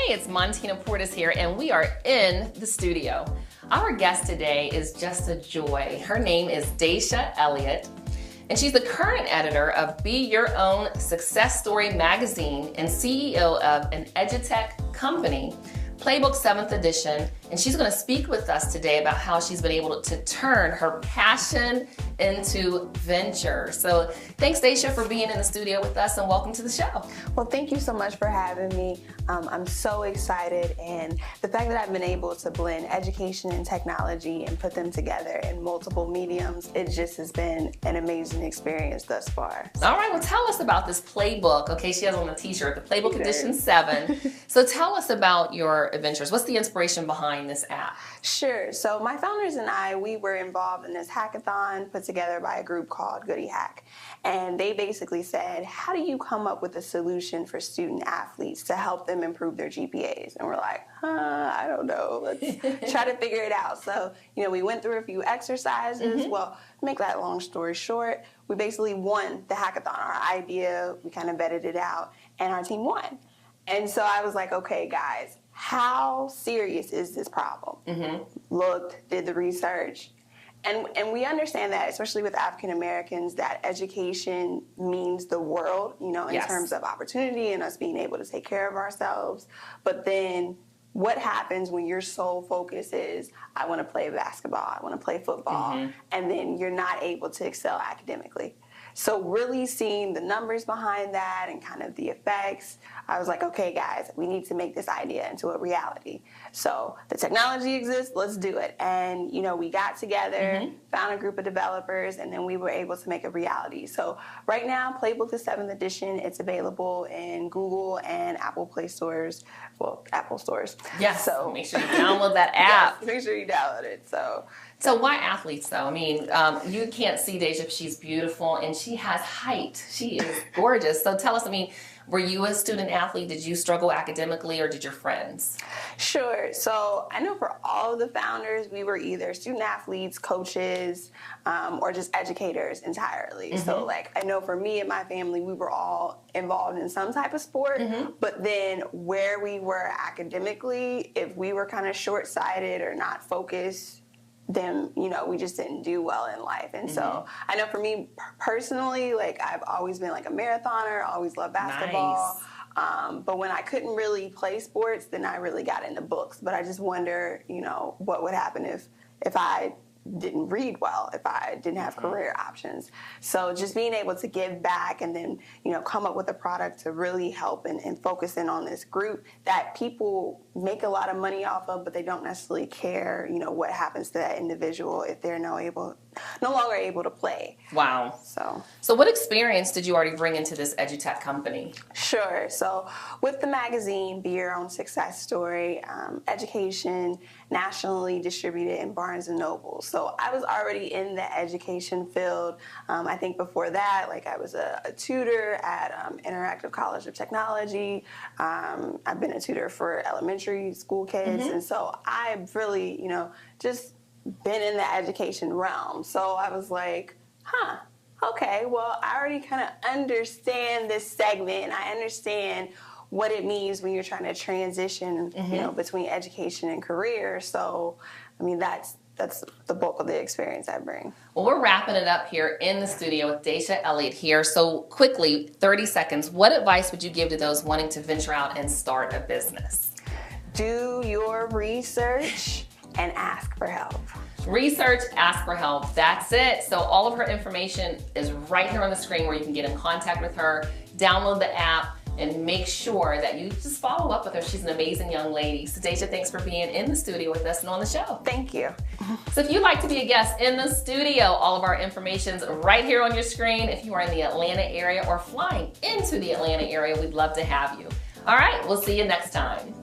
it's Montina Portis here, and we are in the studio. Our guest today is just a joy. Her name is Desha Elliott, and she's the current editor of Be Your Own Success Story magazine and CEO of an edutech company, Playbook 7th edition, and she's going to speak with us today about how she's been able to turn her passion into venture. So thanks, Desha, for being in the studio with us, and welcome to the show. Well, thank you so much for having me. I'm so excited, and the fact that I've been able to blend education and technology and put them together in multiple mediums, it just has been an amazing experience thus far. All right, well, tell us about this playbook. Okay, she has on the t-shirt, the Playbook Edition 7. So tell us about your adventures. What's the inspiration behind this app? Sure. So my founders and I, we were involved in this hackathon put together by a group called Goody Hack. And they basically said, how do you come up with a solution for student athletes to help them improve their GPAs? And we're like, I don't know. Let's try to figure it out. So, we went through a few exercises. Well, to make that long story short, we basically won the hackathon. Our idea, we kind of vetted it out, and our team won. And so I was like, okay, guys, how serious is this problem? Looked, did the research. And we understand that, especially with African Americans, that education means the world, in terms of opportunity and us being able to take care of ourselves. But then what happens when your sole focus is, I want to play basketball, I want to play football, and then you're not able to excel academically? So really seeing the numbers behind that and kind of the effects, I was like, okay, guys, we need to make this idea into a reality. So the technology exists, let's do it. And, we got together, found a group of developers, and then we were able to make a reality. So right now, Playbook the 7th edition, it's available in Google and Apple Play stores, well, Apple stores. Yes, so make sure you download that app. Yes, make sure you download it. So why athletes, though? I mean, you can't see Desha, she's beautiful, and she has height. She is gorgeous. So tell us, were you a student athlete? Did you struggle academically, or did your friends? Sure. So I know for all of the founders, we were either student athletes, coaches, or just educators entirely. So I know for me and my family, we were all involved in some type of sport, but then where we were academically, if we were kind of short-sighted or not focused, then, we just didn't do well in life. And so I know for me personally, I've always been a marathoner, always loved basketball. Nice. But when I couldn't really play sports, then I really got into books. But I just wonder, what would happen if I didn't read well, if I didn't have career options. So just being able to give back and then, come up with a product to really help and focus in on this group that people make a lot of money off of, but they don't necessarily care, what happens to that individual if they're no longer able to play. Wow. So what experience did you already bring into this edutech company? Sure. So with the magazine, Be Your Own Success Story, education nationally distributed in Barnes & Noble. So I was already in the education field. I think before that, I was a tutor at Interactive College of Technology. I've been a tutor for elementary school kids. And so I've really, just been in the education realm. So I was like, okay, well, I already kind of understand this segment. I understand what it means when you're trying to transition, between education and career. So, that's the bulk of the experience I bring. Well, we're wrapping it up here in the studio with Desha Elliott here. So quickly, 30 seconds, what advice would you give to those wanting to venture out and start a business? Do your research and ask for help. Research, ask for help. That's it. So all of her information is right here on the screen where you can get in contact with her, download the app, and make sure that you just follow up with her. She's an amazing young lady. So Desha, thanks for being in the studio with us and on the show. Thank you. So if you'd like to be a guest in the studio, all of our information's right here on your screen. If you are in the Atlanta area or flying into the Atlanta area, we'd love to have you. All right, we'll see you next time.